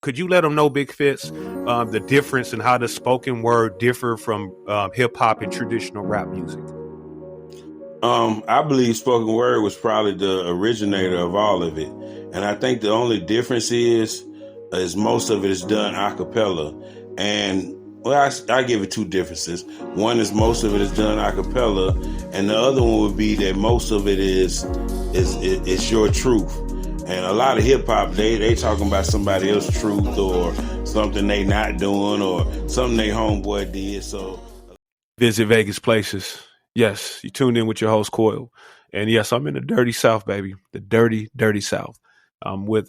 Could you let them know, Big Fitz, the difference in how the spoken word differ from hip hop and traditional rap music? I believe spoken word was probably the originator of all of it. And I think the only difference is most of it is done a cappella. And well, I give it two differences. One is most of it is done a cappella, and the other one would be that most of it is your truth. And a lot of hip hop, they talking about somebody else's truth or something they not doing or something they homeboy did. So visit Vegas places. Yes, you tuned in with your host Coyal, and yes, I'm in the dirty South, baby, the dirty, dirty South. I'm with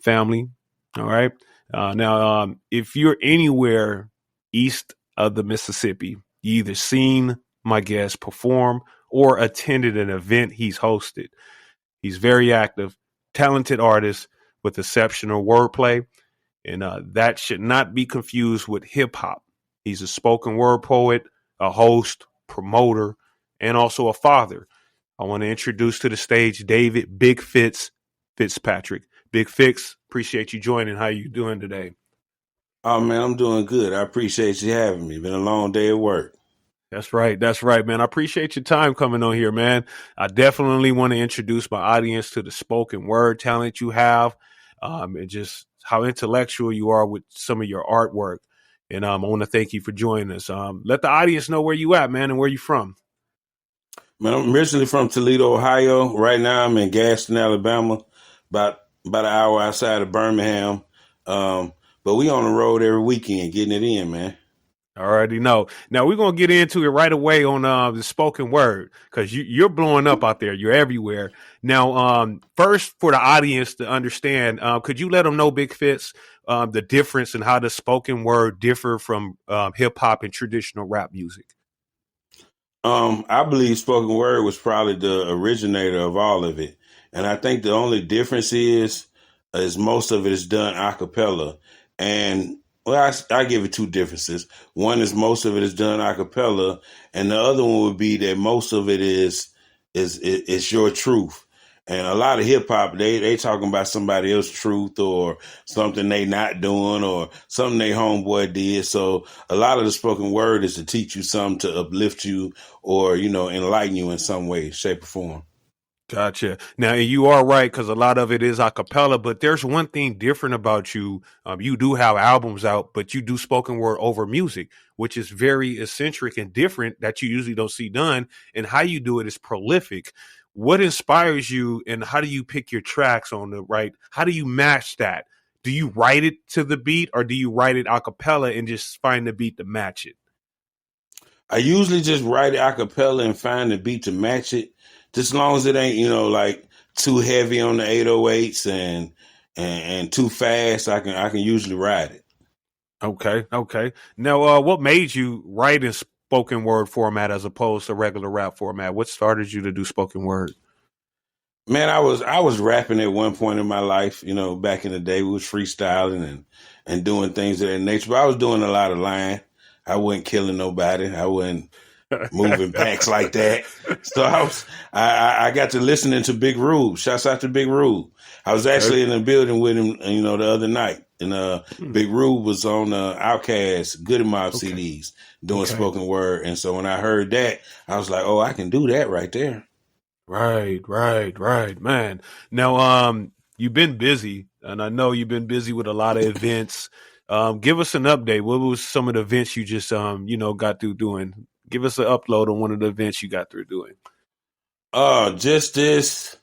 family. All right. Now, if you're anywhere east of the Mississippi, you either seen my guest perform or attended an event he's hosted. He's very active, talented artist with exceptional wordplay, and that should not be confused with hip hop. He's a spoken word poet, a host, promoter, and also a father. I want to introduce to the stage David Big Fitz Fitzpatrick. Big Fitz, appreciate you joining. How you doing today? Oh, man, I'm doing good. I appreciate you having me. Been a long day at work. That's right, man. I appreciate your time coming on here, man. I definitely want to introduce my audience to the spoken word talent you have, and just how intellectual you are with some of your artwork. And I want to thank you for joining us. Let the audience know where you at, man, and where you from. Man, I'm originally from Toledo, Ohio. Right now I'm in Gaston, Alabama, about an hour outside of Birmingham. But we on the road every weekend getting it in, man. I already know. Now we're gonna get into it right away on the spoken word, because you're blowing up out there. You're everywhere. Now, first for the audience to understand, could you let them know, Big Fitz, the difference in how the spoken word differ from hip hop and traditional rap music? I believe spoken word was probably the originator of all of it. And I think the only difference is most of it is done a cappella. And well, I give it two differences. One is most of it is done a cappella, and the other one would be that most of it is your truth. And a lot of hip hop, they talking about somebody else's truth or something they not doing or something they homeboy did. So a lot of the spoken word is to teach you something, to uplift you or, enlighten you in some way, shape or form. Gotcha. Now, you are right, because a lot of it is a cappella, but there's one thing different about you. You do have albums out, but you do spoken word over music, which is very eccentric and different that you usually don't see done. And how you do it is prolific. What inspires you, and how do you pick your tracks on the right? How do you match that? Do you write it to the beat, or do you write it a cappella and just find the beat to match it? I usually just write it a cappella and find the beat to match it. Just as long as it ain't, like too heavy on the 808s and too fast, I can usually ride it. Okay. Now, what made you write in spoken word format as opposed to regular rap format? What started you to do spoken word? Man, I was rapping at one point in my life. Back in the day, we was freestyling and doing things of that nature. But I was doing a lot of lying. I wasn't killing nobody. I wasn't moving packs like that. So I got to listening to Big Rube. Shouts out to Big Rube. I was actually in the building with him, the other night. And Big Rube was on Outkast, Goody Mob CDs doing spoken word. And so when I heard that, I was like, oh, I can do that right there. Right, man. Now, you've been busy, and I know you've been busy with a lot of events. Give us an update. What was some of the events you just, got through doing? Give us an upload on one of the events you got through doing. Just this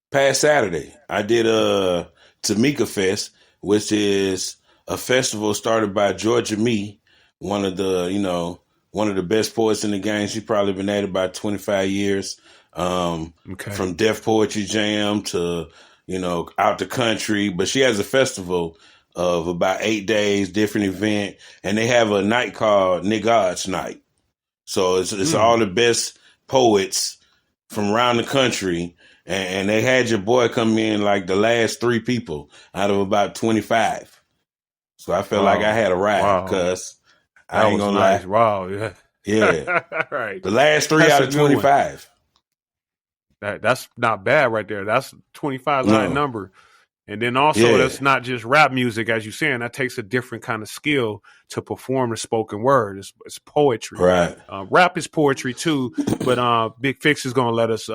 past Saturday, I did a Tamika Fest, which is a festival started by Georgia Me, one of the best poets in the game. She's probably been at it about 25 years. From Def Poetry Jam to, out the country. But she has a festival of about 8 days, different event. And they have a night called Niggad's Night. So it's all the best poets from around the country. And they had your boy come in like the last 3 people out of about 25. So I felt like I had a ride because I ain't gonna lie. Wow. Yeah. Yeah. Right. The last 3 out of 25. That's not bad right there. That's 25 line number. And then also, Yeah. that's not just rap music, as you're saying. That takes a different kind of skill to perform the spoken word. It's poetry. Right. Rap is poetry too, but Big Fitz is going to let us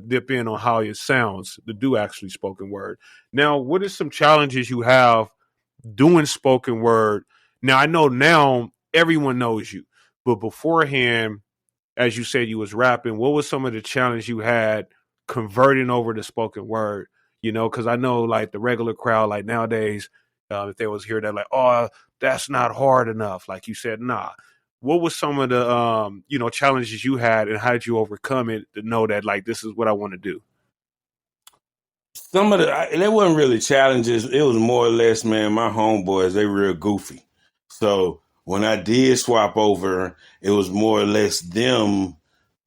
dip in on how it sounds to do actually spoken word. Now, what are some challenges you have doing spoken word? Now, I know now everyone knows you, but beforehand, as you said, you was rapping. What was some of the challenge you had converting over to spoken word? You know, because I know like the regular crowd, like nowadays, if they was here, they're like, oh, that's not hard enough. Like you said, nah. What was some of the challenges you had, and how did you overcome it to know that like this is what I want to do? Some of they wasn't really challenges. It was more or less, man, my homeboys, they real goofy. So when I did swap over, it was more or less them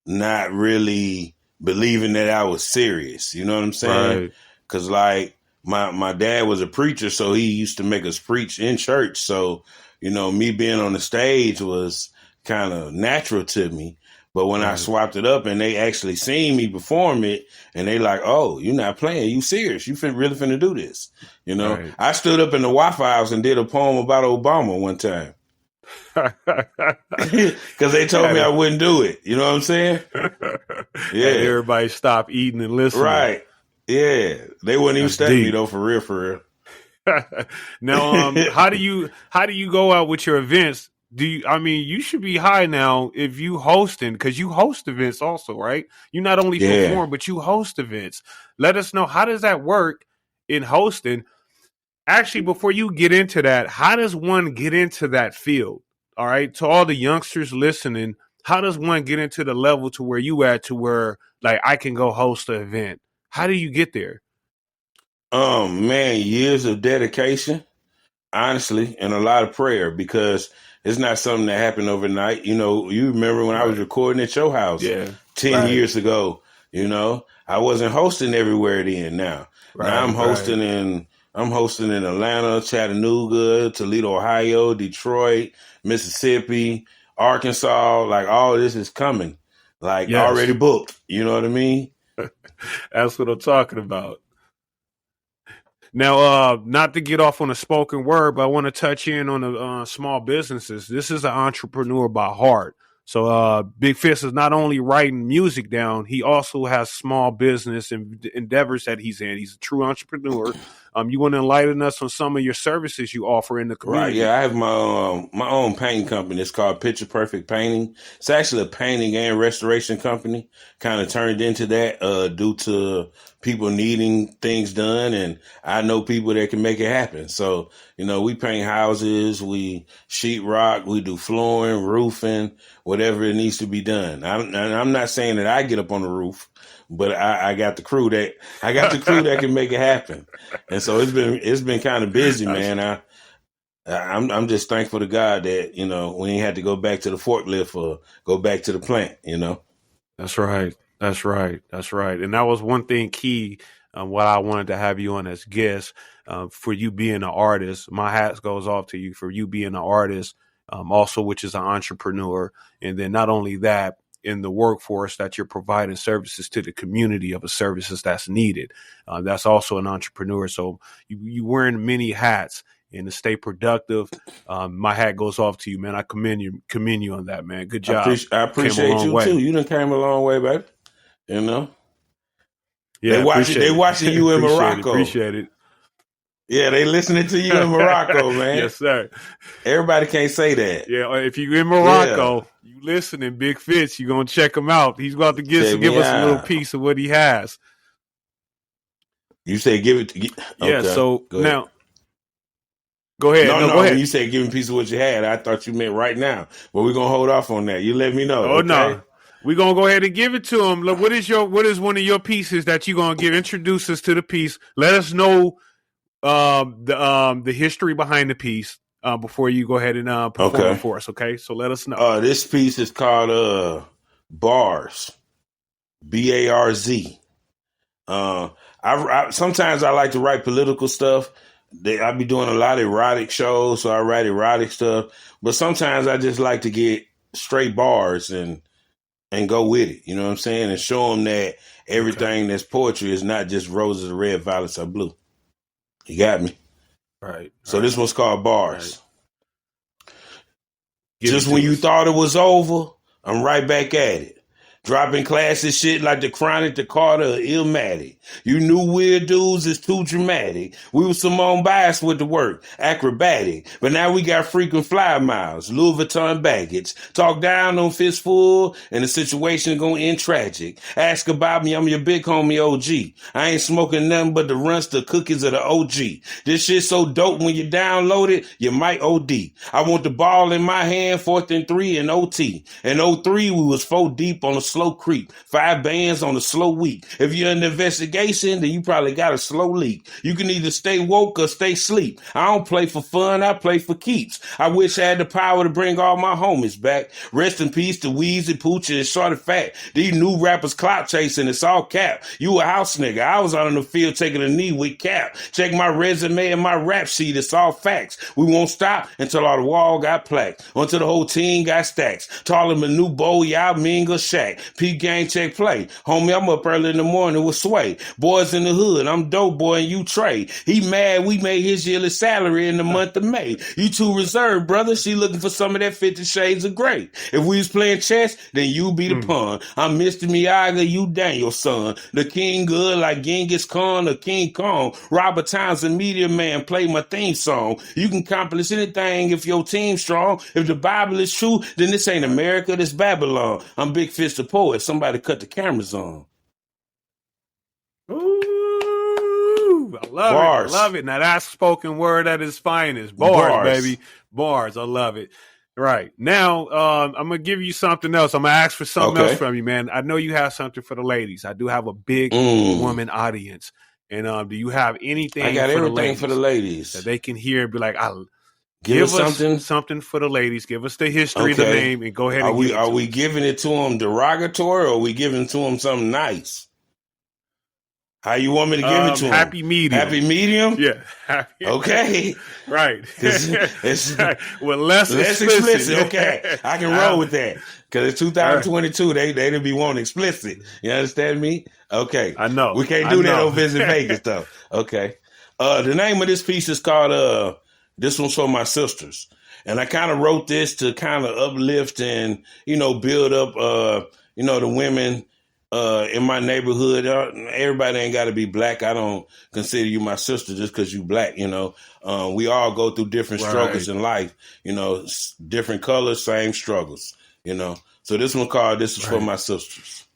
not really believing that I was serious. You know what I'm saying? Right. Because like my dad was a preacher, so he used to make us preach in church. So, me being on the stage was kind of natural to me. But when I swapped it up and they actually seen me perform it, and they like, oh, you're not playing, you serious, you really finna do this. Right. I stood up in the Waffle House and did a poem about Obama one time. Because they told me I wouldn't do it. You know what I'm saying? Yeah. And everybody stop eating and listening. Right. Yeah. They wouldn't even study me though, for real. Now, how do you go out with your events? You should be high now if you hosting, because you host events also, right? You not only perform, but you host events. Let us know, how does that work in hosting? Actually, before you get into that, how does one get into that field? All right. To all the youngsters listening, how does one get into the level to where you at, to where like I can go host an event? How do you get there? Man, years of dedication, honestly, and a lot of prayer, because it's not something that happened overnight. You remember when I was recording at your house 10 years ago, I wasn't hosting everywhere then. Now I'm hosting in Atlanta, Chattanooga, Toledo, Ohio, Detroit, Mississippi, Arkansas. Like all this is coming, like already booked. You know what I mean? That's what I'm talking about. Now, not to get off on a spoken word, but I want to touch in on the small businesses. This is an entrepreneur by heart. So Big Fitz is not only writing music down, he also has small business endeavors that he's in. He's a true entrepreneur. You want to enlighten us on some of your services you offer in the community? Right, yeah. I have my own painting company. It's called Picture Perfect Painting. It's actually a painting and restoration company. Kind of turned into that due to people needing things done, and I know people that can make it happen. So, we paint houses, we sheetrock, we do flooring, roofing, whatever it needs to be done. I'm not saying that I get up on the roof, but I got the crew that can make it happen. And so it's been kind of busy, man. I'm just thankful to God that, we ain't had to go back to the forklift or go back to the plant, That's right. And that was one thing key, what I wanted to have you on as guest, for you being an artist. My hat goes off to you for you being an artist, also, which is an entrepreneur. And then not only that, in the workforce, that you're providing services to the community of a services that's needed. That's also an entrepreneur. So you wearing many hats, and to stay productive. My hat goes off to you, man. I commend you on that, man. Good job. I appreciate you too. You done came a long way, baby. Yeah, they watching you in Morocco. Appreciate it. Yeah, they listening to you in Morocco, man. Yes, sir. Everybody can't say that. Yeah, if you're in Morocco, you listening, Big Fitz, you're going to check him out. He's about to give us a little piece of what he has. You say give it to... Okay, yeah, so now... Go ahead. No, go ahead. When you say give me a piece of what you had, I thought you meant right now. But we're going to hold off on that. You let me know. Oh, okay? No. We're going to go ahead and give it to him. Look, what is one of your pieces that you're going to give? Introduce us to the piece. Let us know the history behind the piece before you go ahead and perform it for us, okay? So let us know. This piece is called Bars. B-A-R-Z. Sometimes I like to write political stuff. I be doing a lot of erotic shows, so I write erotic stuff. But sometimes I just like to get straight bars and go with it. You know what I'm saying? And show them that everything that's poetry is not just roses are red, violets are blue. You got me. Right. So this one's called Bars. Right. Just when you thought it was over, I'm right back at it. Dropping classic shit like the Chronic, the Carter, or Illmatic. You knew weird dudes is too dramatic. We was Simone Bias with the work, acrobatic. But now we got frequent fly miles, Louis Vuitton baggage. Talk down on fistful, and the situation gonna end tragic. Ask about me, I'm your big homie OG. I ain't smoking nothing but the runts, the cookies of the OG. This shit so dope when you download it, you might OD. I want the ball in my hand, 4th and 3 in OT. In 03, we was 4 deep on the slow creep, 5 bands on a slow week. If you're in the investigation, then you probably got a slow leak. You can either stay woke or stay sleep. I don't play for fun, I play for keeps. I wish I had the power to bring all my homies back. Rest in peace to Weezy, Poochie, and Shorty Fat. These new rappers clout chasing, it's all cap. You a house nigga, I was out on the field taking a knee with cap. Check my resume and my rap sheet, it's all facts. We won't stop until all the wall got plaques, until the whole team got stacks. Taller than New Bo, Yao Ming, or Shaq. Peep game, check play. Homie, I'm up early in the morning with Sway. Boys in the hood, I'm Dope Boy and you Trey. He mad we made his yearly salary in the month of May. You too reserved, brother. She looking for some of that 50 Shades of Grey. If we was playing chess, then you be the pawn. I'm Mr. Miyagi, you Daniel's son. The king good like Genghis Khan or King Kong. Robert Townsend, Media Man, play my theme song. You can accomplish anything if your team's strong. If the Bible is true, then this ain't America, this Babylon. I'm Big Fitz the poet. Somebody cut the cameras on. Ooh, I love Bars. it. I love it. Now that's spoken word at its finest. Bars, baby. Bars. I love it. Right. Now, I'm going to give you something else. I'm going to ask for something else from you, man. I know you have something for the ladies. I do have a big woman audience. And do you have anything I got for everything for the ladies that they can hear and be like, Give us something for the ladies. Give us the history, the name, and go ahead and Are we giving it to them derogatory, or are we giving to them something nice? How you want me to give it to them? Happy medium. Happy medium? Yeah. Happy. Okay. Right. It's well, less explicit. Okay. I can roll with that. Because it's 2022. They didn't be wanting explicit. You understand me? Okay. I know. We can't do that on Visit Vegas, though. Okay. The name of this piece is called This One's For My Sisters. And I kind of wrote this to kind of uplift and, build up, the women in my neighborhood. Everybody ain't got to be black. I don't consider you my sister just because you black, We all go through different struggles in life, different colors, same struggles, So this one called This Is For My Sisters.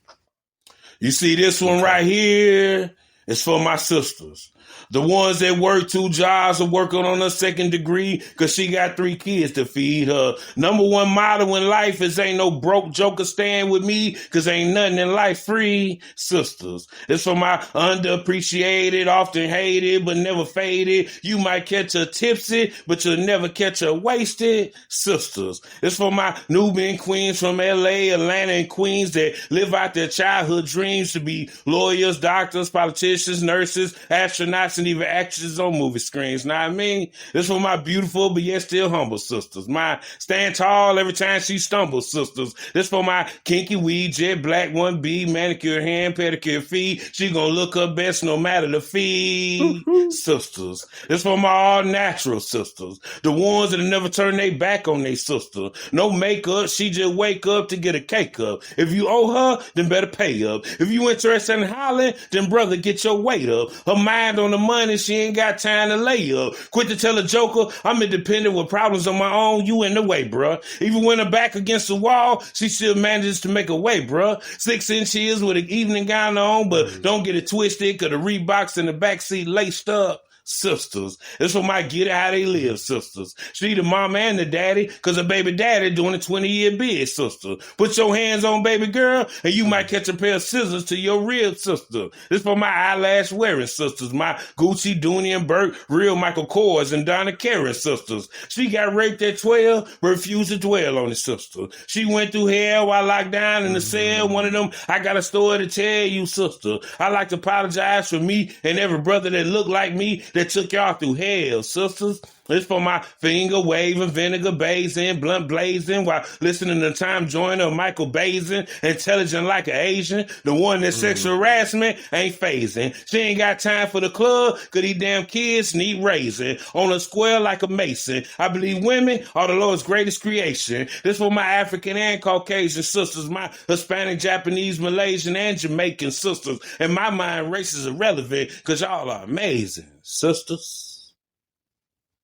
You see this one right here? It's for my sisters. The ones that work 2 jobs or working on a 2nd degree because she got 3 kids to feed her. Number 1 motto in life is ain't no broke joker staying with me because ain't nothing in life free. Sisters. It's for my underappreciated, often hated, but never faded. You might catch her tipsy, but you'll never catch her wasted. Sisters. It's for my Nubian queens from LA, Atlanta, and Queens that live out their childhood dreams to be lawyers, doctors, politicians, nurses, astronauts, and even actors on movie screens. Know what I mean? This for my beautiful but yet still humble sisters. My stand tall every time she stumbles sisters. This for my kinky weed, jet black 1B, manicure hand, pedicure feet. She gonna look her best no matter the fee. Sisters. This for my all natural sisters. The ones that never turn their back on their sister. No makeup, she just wake up to get a cake up. If you owe her, then better pay up. If you interested in hollering, then brother, get your weight up. Her mind on the money, she ain't got time to lay up. Quit to tell a joker, I'm independent with problems of my own, you in the way, bruh. Even when her back against the wall, she still manages to make a way, bruh. 6-inch heels with an evening gown on, but don't get it twisted, cause the Reeboks in the backseat laced up. Sisters. It's for my get it how they live, sisters. She the mama and the daddy, cause her baby daddy doing a 20-year bid, sister. Put your hands on baby girl, and you might catch a pair of scissors to your real sister. This for my eyelash wearing sisters, my Gucci, Dooney, and Burke, real Michael Kors, and Donna Karen sisters. She got raped at 12, but refused to dwell on it, sister. She went through hell while locked down in the cell. One of them, I got a story to tell you, sister. I like to apologize for me and every brother that look like me that took y'all through hell, sisters. It's for my finger waving, vinegar bazing, blunt blazing, while listening to Tom Joyner, Michael Bazin, intelligent like an Asian. The one that sexual harassment ain't phasing. She ain't got time for the club, cause these damn kids need raising. On a square like a mason. I believe women are the Lord's greatest creation. This for my African and Caucasian sisters, my Hispanic, Japanese, Malaysian, and Jamaican sisters. In my mind, race is irrelevant, cause y'all are amazing, sisters.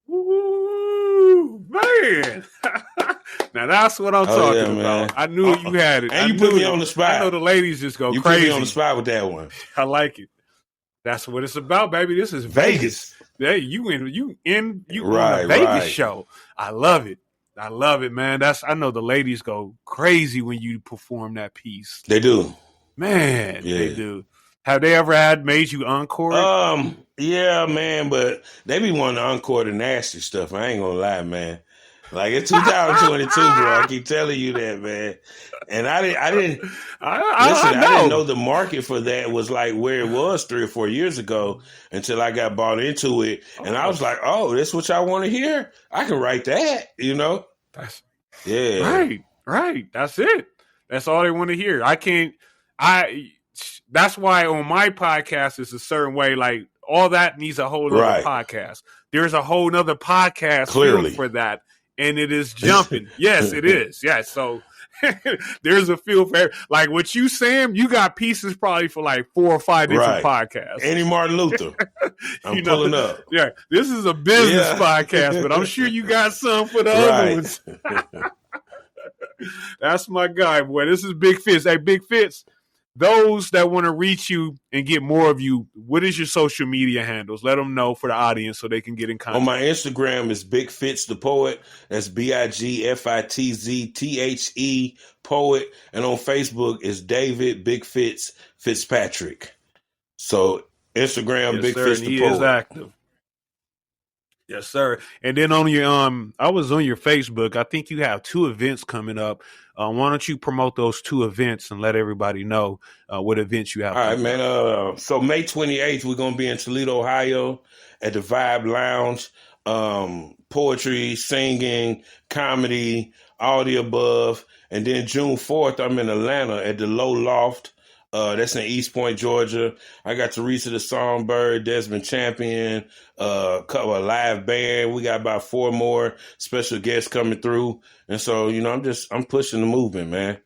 Ooh, man. Now that's what I'm talking about. I knew you had it. And you put me on the spot. I know the ladies just go you crazy. You put me on the spot with that one. I like it. That's what it's about, baby. This is Vegas. Hey, you on the Vegas show. I love it. I love it, man. I know the ladies go crazy when you perform that piece. They do. Man, they do. Have they ever made you encore? Yeah, man, but they be wanting to encore the nasty stuff. I ain't gonna lie, man. Like it's 2022, bro. I keep telling you that, man. And I didn't know the market for that was like where it was 3 or 4 years ago until I got bought into it. And I was like, oh, that's what y'all want to hear? I can write that, you know? Right. That's it. That's all they want to hear. That's why on my podcast it's a certain way. Like all that needs a whole other podcast. There's a whole other podcast clearly for that, and it is jumping. Yes, it is. Yes, so there's a feel for like what you Sam. You got pieces probably for like 4 or 5 different podcasts. Any Martin Luther, I'm pulling up. Yeah, this is a business podcast, but I'm sure you got some for the other ones. That's my guy, boy. This is Big Fitz. Hey, Big Fitz. Those that want to reach you and get more of you, what is your social media handles? Let them know for the audience so they can get in contact. On my Instagram is Big Fitz the Poet. That's BigFitzThe Poet. And on Facebook is David Big Fitz Fitzpatrick. So Instagram, Big Fitz the Poet. He is active. Yes, sir. And then on your I was on your Facebook. I think you have 2 events coming up. Why don't you promote those 2 events and let everybody know what events you have? All right, man. So May 28th, we're gonna be in Toledo, Ohio, at the Vibe Lounge. Poetry, singing, comedy, all the above. And then June 4th, I'm in Atlanta at the Low Loft. That's in East Point, Georgia. I got Teresa the Songbird, Desmond Champion, a live band. We got about 4 more special guests coming through. And so, you know, I'm pushing the movement, man.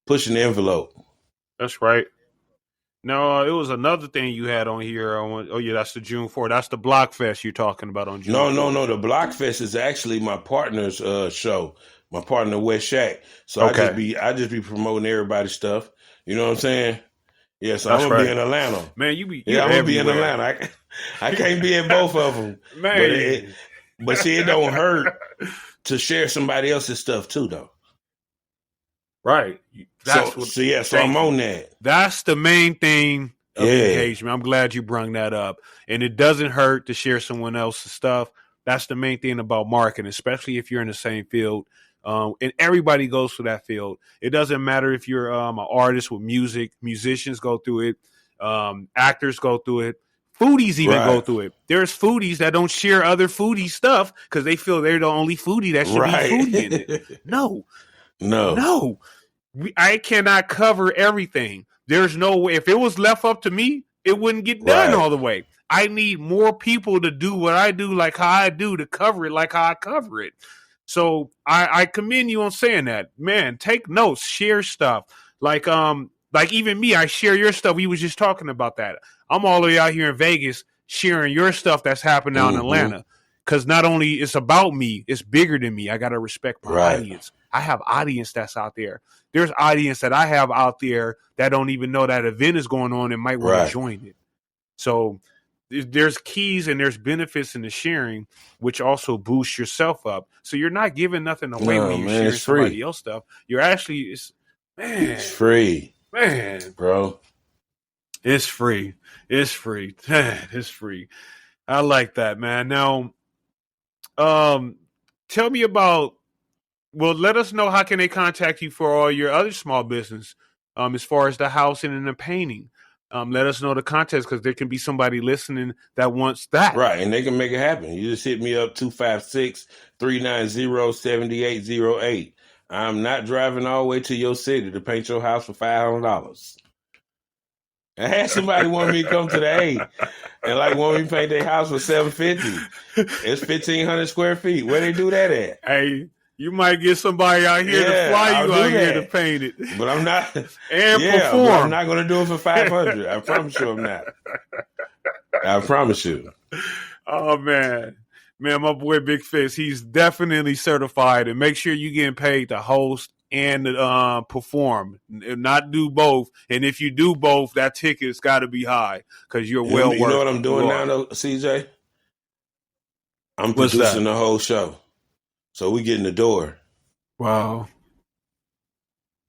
Pushing the envelope. That's right. No, it was another thing you had on here. That's the June 4th. That's the Block Fest you're talking about on June 4th. No. The Block Fest is actually my partner's show. My partner, West Shack. So okay. I just be promoting everybody's stuff. You know what I'm saying? Yeah, so I'm going to be in Atlanta. Man, I'm going to be in Atlanta. I can't be in both of them. Man. But see, it don't hurt to share somebody else's stuff too, though. Right. So I'm on that. That's the main thing of engagement. I'm glad you brung that up. And it doesn't hurt to share someone else's stuff. That's the main thing about marketing, especially if you're in the same field. And everybody goes through that field. It doesn't matter if you're an artist with music. Musicians go through it. Actors go through it. Foodies even go through it. There's foodies that don't share other foodie stuff because they feel they're the only foodie that should be foodie in it. No. I cannot cover everything. There's no way. If it was left up to me, it wouldn't get done all the way. I need more people to do what I do like how I do to cover it like how I cover it. So I commend you on saying that. Man, take notes, share stuff. Like even me, I share your stuff. We was just talking about that. I'm all the way out here in Vegas sharing your stuff that's happening out in Atlanta. Because not only it's about me, it's bigger than me. I got to respect my audience. I have audience that's out there. There's audience that I have out there that don't even know that event is going on and might want to join it. So there's keys and there's benefits in the sharing, which also boosts yourself up. So you're not giving nothing away when you're sharing somebody else's stuff. You're actually, it's free. Man, bro. It's free. It's free. It's free. I like that, man. Now, tell me about, let us know how can they contact you for all your other small business, as far as the housing and the painting. let us know the context, because there can be somebody listening that wants that. Right, and they can make it happen. You just hit me up 256-390-7808. I'm not driving all the way to your city to paint your house for $500. I had somebody want me to come to the A and want me to paint their house for $750. It's 1,500 square feet. Where they do that at? Hey, you might get somebody out here to fly you out here to paint it. But I'm not. And perform. But I'm not going to do it for $500. I promise you I'm not. I promise you. Oh, man. Man, my boy Big Fitz, he's definitely certified. And make sure you're getting paid to host and perform, not do both. And if you do both, that ticket's got to be high, because you're well worth it. You know what I'm doing now, though, CJ? I'm producing the whole show. So we get in the door. Wow.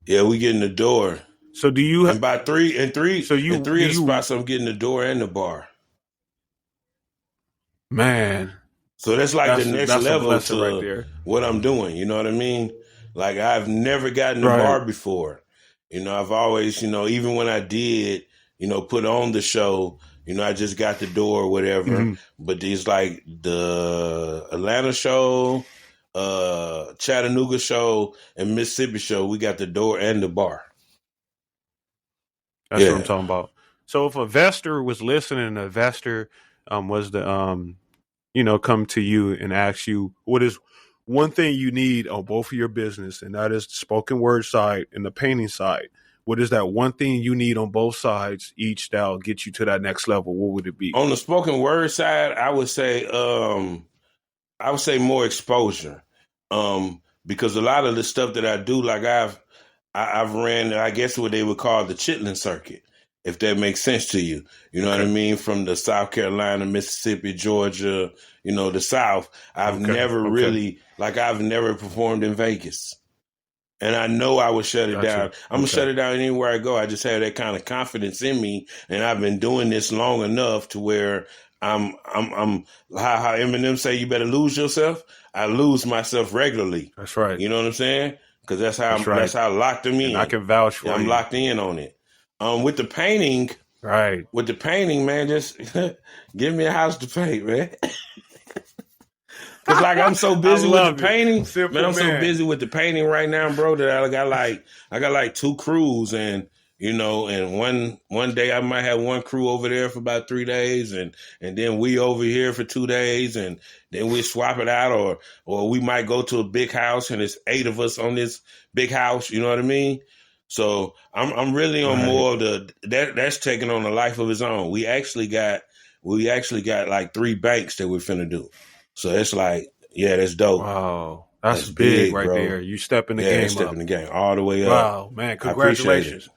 Yeah, we get in the door. So do you? And by three spots, I'm getting the door and the bar. Man. So that's the next level to right there. What I'm doing. You know what I mean? I've never gotten the bar before. I've always, even when I did, put on the show, I just got the door or whatever. Mm-hmm. But it's the Atlanta show, Chattanooga show, and Mississippi show, we got the door and the bar. That's what I'm talking about. So if a investor was listening, an investor was to come to you and ask you, what is one thing you need on both of your business, and that is the spoken word side and the painting side. What is that one thing you need on both sides each that'll get you to that next level? What would it be? On the spoken word side, I would say more exposure. Because a lot of the stuff that I do, I've ran, I guess what they would call the chitlin circuit, if that makes sense to you. You know what I mean? From the South Carolina, Mississippi, Georgia, the South. I've never really, I've never performed in Vegas. And I know I would shut it down. I'm going to shut it down anywhere I go. I just have that kind of confidence in me. And I've been doing this long enough to where I'm how Eminem say, you better lose yourself. I lose myself regularly. That's right. You know what I'm saying? Because that's how locked I'm in. And I can vouch for you. I'm locked in on it. With the painting, man, just give me a house to paint, man. Because I'm so busy with the painting. Simple, man, I'm so busy with the painting right now, bro, that I got 2 crews, and and one day I might have one crew over there for about 3 days, and then we over here for 2 days, and then we swap it out, or we might go to a big house and it's 8 of us on this big house. You know what I mean? So I'm really on more of that's taking on a life of its own. We actually got 3 banks that we're finna do. So it's that's dope. Wow. That's big right, bro. There. You stepping the game up. Stepping the game all the way up. Wow, man. Congratulations.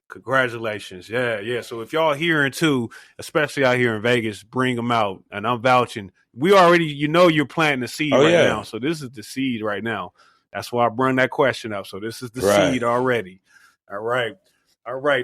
Congratulations. Yeah. So if y'all hearing too, especially out here in Vegas, bring them out. And I'm vouching. We already, you're planting the seed now. So this is the seed right now. That's why I bring that question up. So this is the seed already. All right.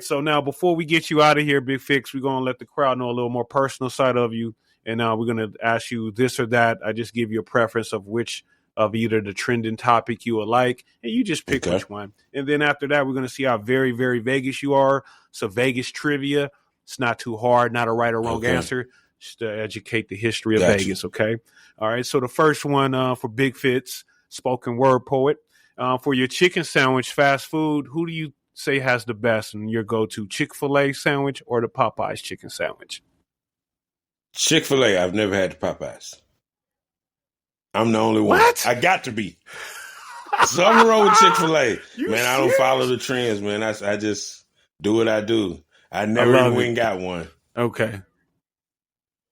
So now before we get you out of here, Big Fitz, we're going to let the crowd know a little more personal side of you. And we're going to ask you this or that. I just give you a preference of which of either the trending topic you would like, and you just pick which one. And then after that, we're going to see how very, very Vegas you are. So Vegas trivia. It's not too hard, not a right or wrong answer. Just to educate the history of Vegas, okay? All right, so the first one for Big Fitz, spoken word poet. For your chicken sandwich, fast food, who do you say has the best in your go-to, Chick-fil-A sandwich or the Popeyes chicken sandwich? Chick-fil-A. I've never had the Popeyes. I'm the only one. What? I got to be. Something wrong with Chick-fil-A. Man, I don't follow the trends, man. I just do what I do. I never even got one. Okay.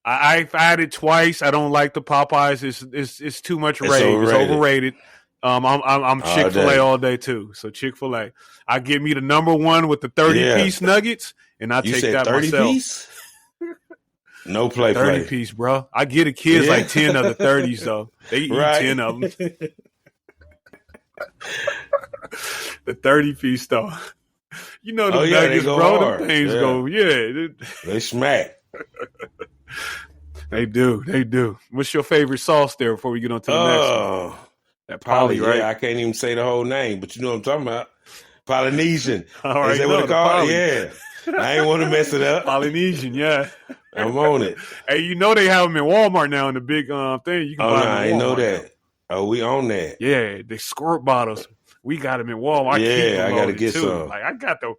I've had it twice. I don't like the Popeyes. It's too much rave. It's overrated. I'm Chick-fil-A all day too. So Chick-fil-A. I give me the number one with the 30-piece nuggets, and I take that 30 myself. Piece? No play. 30 piece, bro. I get the kids like 10 of the 30s though. They eat 10 of them. The 30 piece though. The nuggets, bro. The things go. They smack. They do. What's your favorite sauce there before we get on to the next one? That Poly, right? I can't even say the whole name, but you know what I'm talking about. Polynesian. All right, is that what it's called? Poly. Yeah. I ain't want to mess it up. Polynesian, yeah. I'm on it. Hey, you know they have them in Walmart now in the big thing. You can buy them in Walmart. I ain't know that. Now. Oh, we on that. Yeah, the squirt bottles. We got them in Walmart. I keep them I got to get too. some. Like I got the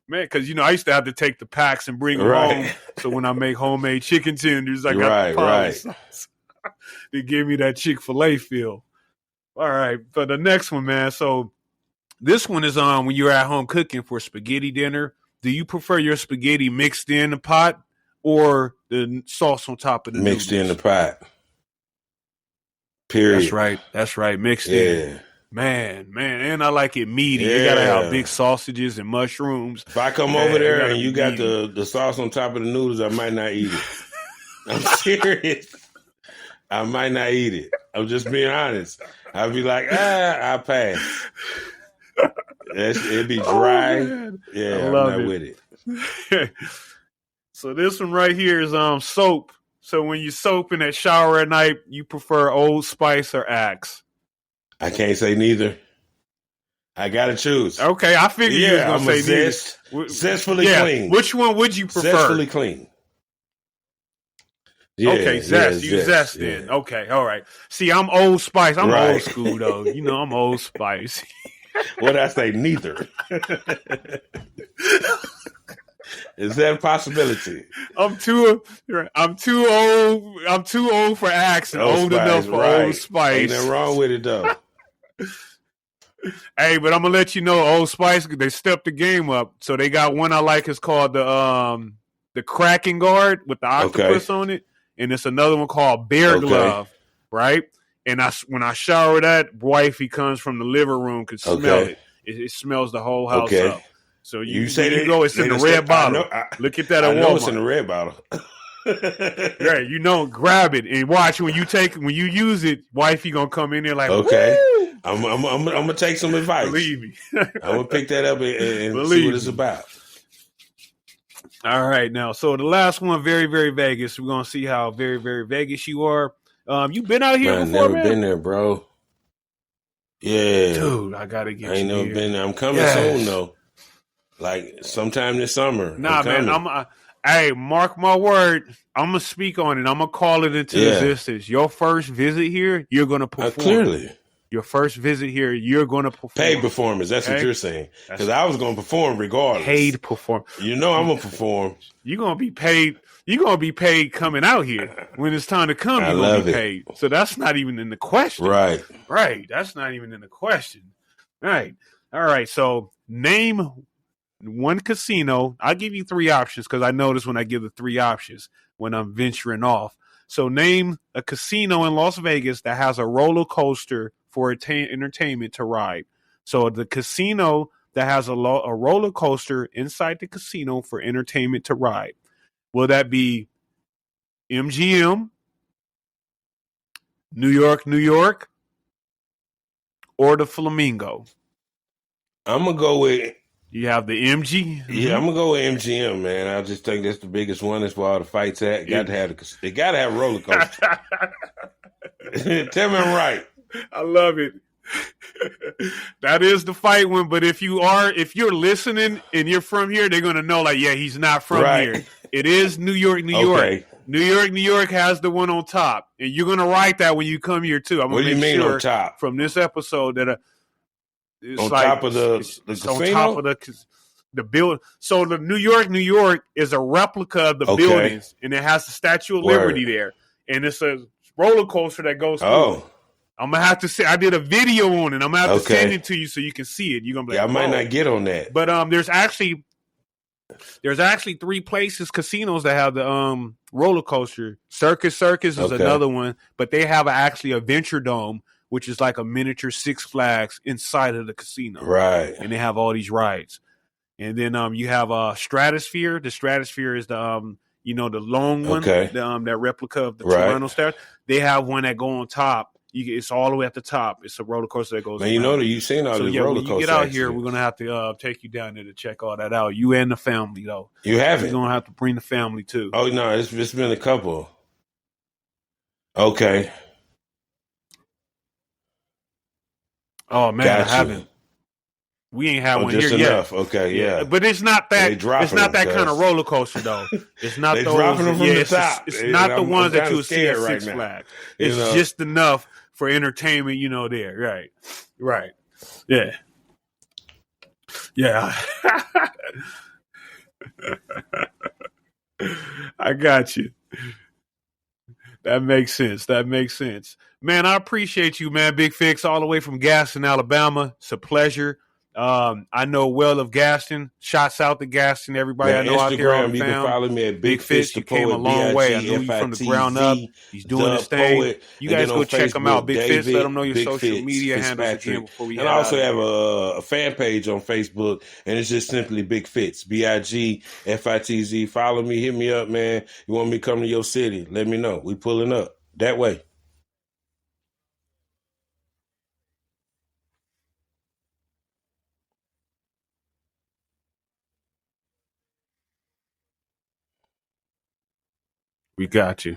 man, because I used to have to take the packs and bring them home. So when I make homemade chicken tenders, I got the poly sauce. They give me that Chick-fil-A feel. All right, for the next one, man. So this one is on when you're at home cooking for spaghetti dinner. Do you prefer your spaghetti mixed in the pot or the sauce on top of the mixed noodles? In the pot? Period. That's right. Mixed in. Man, and I like it meaty. You gotta have big sausages and mushrooms. If I come over there and you got the sauce on top of the noodles, I might not eat it. I'm serious. I might not eat it. I'm just being honest. I'll be like, I'll pass. It'd be dry. I'm not with it. So this one right here is soap. So when you soap in that shower at night, you prefer Old Spice or Axe? I can't say neither. I gotta choose. Okay, I figured you was gonna say neither. Zestfully clean. Which one would you prefer? Zestfully clean. Yeah, okay, zest. You zest then. Yeah. Okay, all right. See, I'm Old Spice. I'm old school though. I'm Old Spice. What did I say? Neither. Is that a possibility? I'm too old. I'm too old for Axe and old enough for Old Spice. Ain't nothing wrong with it though. Hey, but I'm gonna let you know, Old Spice, they stepped the game up. So they got one I like. It's called the Kraken Guard with the octopus on it, and it's another one called Bear Glove, right? And when I shower that, wifey comes from the living room, can smell it. It smells the whole house up. So you say you go, it's in the red bottle. Look at that at Walmart. I know it's in the red bottle. Yeah, grab it and watch when you use it, wifey gonna come in there like, okay. Woo! I'm gonna take some advice. Believe me. I'm gonna pick that up and see what it's about. All right, now, so the last one, very, very Vegas. We're gonna see how very, very Vegas you are. You been out here before, man? Never been there, bro. Yeah, dude, I gotta get. I ain't never been there. I'm coming soon though. Like sometime this summer. Nah, man. Hey, mark my word. I'm gonna speak on it. I'm gonna call it into existence. Your first visit here, you're gonna perform. Clearly. Your first visit here, you're gonna perform. Paid performance. That's what you're saying. Because I was gonna perform regardless. Paid perform. I'm gonna perform. You're gonna be paid. You're gonna be paid coming out here. When it's time to come, you're gonna be paid. So that's not even in the question. Right. That's not even in the question. Right. All right. So name one casino. I'll give you three options because I notice when I give the three options when I'm venturing off. So name a casino in Las Vegas that has a roller coaster for entertainment to ride. So the casino that has a roller coaster inside the casino for entertainment to ride. Will that be MGM, New York, or the Flamingo? I'm going to go with... You have the MG? Yeah, I'm going to go with MGM, man. I just think that's the biggest one. That's where all the fights at. They got to have a roller coaster. Tell me I'm right. I love it. That is the fight one, but if you're listening and you're from here, they're gonna know he's not from here. It is New York. Okay. New York has the one on top, and you're gonna write that when you come here too. I'm what do you mean on top? From this episode that it's on top of the casino? On top of the building. So the New York is a replica of the buildings, and it has the Statue of Liberty there, and it's a roller coaster that goes through. I'm gonna have to say I did a video on it. I'm gonna have to send it to you so you can see it. You're gonna be like, I might not get on that. But there's actually three casinos that have the roller coaster. Circus is another one, but they have actually a Venture Dome, which is like a miniature Six Flags inside of the casino. Right. And they have all these rides. And then you have Stratosphere. The Stratosphere is the the long one, that replica of the Toronto Star. They have one that go on top. It's all the way at the top. It's a roller coaster that goes. Man, you've seen all these roller coasters. When you get out here, we're gonna have to take you down there to check all that out. You and the family, though. You haven't. You're gonna have to bring the family too. Oh no, it's been a couple. Okay. Oh man, I haven't. We ain't had one just here enough. yet. Okay, yeah. But it's not that. It's not that kind of roller coaster though. It's not they those. Dropping them from the top. It's not the ones that you'll see at right Six now. Flags. It's just enough for entertainment. There. Right. Yeah. Yeah. I got you. That makes sense. Man, I appreciate you, man. Big Fitz, all the way from Gaston, Alabama. It's a pleasure. I know well of Gaston. Shouts out to Gaston, everybody I know Instagram, out there on the you can follow me at Big Fitz. You came a long way. I knew you from the ground up. He's doing his thing. You guys go check him out. Big Fitz, let him know your social media handles again before we. And I also have a fan page on Facebook, and it's just simply Big Fitz, BigFitz. Follow me, hit me up, man. You want me to come to your city? Let me know. We pulling up that way. We got you.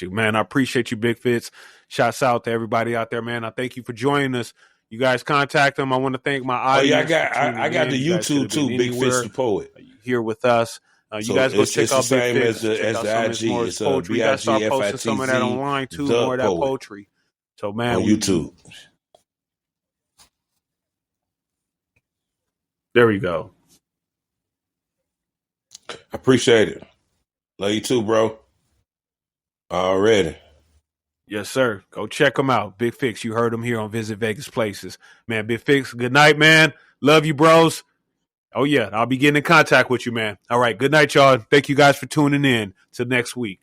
Man, I appreciate you, Big Fitz. Shouts out to everybody out there, man. I thank you for joining us. You guys contact them. I want to thank my audience. I got the YouTube too, Big Fitz the Poet. Here with us. You guys go check out Big Fitz. As the IG. It's poetry. You guys start posting some of that online too, more of that poetry. So, man. On YouTube. There we go. I appreciate it. Love you too, bro. Already. Yes, sir. Go check him out. Big Fitz. You heard him here on Visit Vegas Places. Man, Big Fitz, good night, man. Love you, bros. Oh, yeah. I'll be getting in contact with you, man. All right. Good night, y'all. Thank you guys for tuning in. Till next week.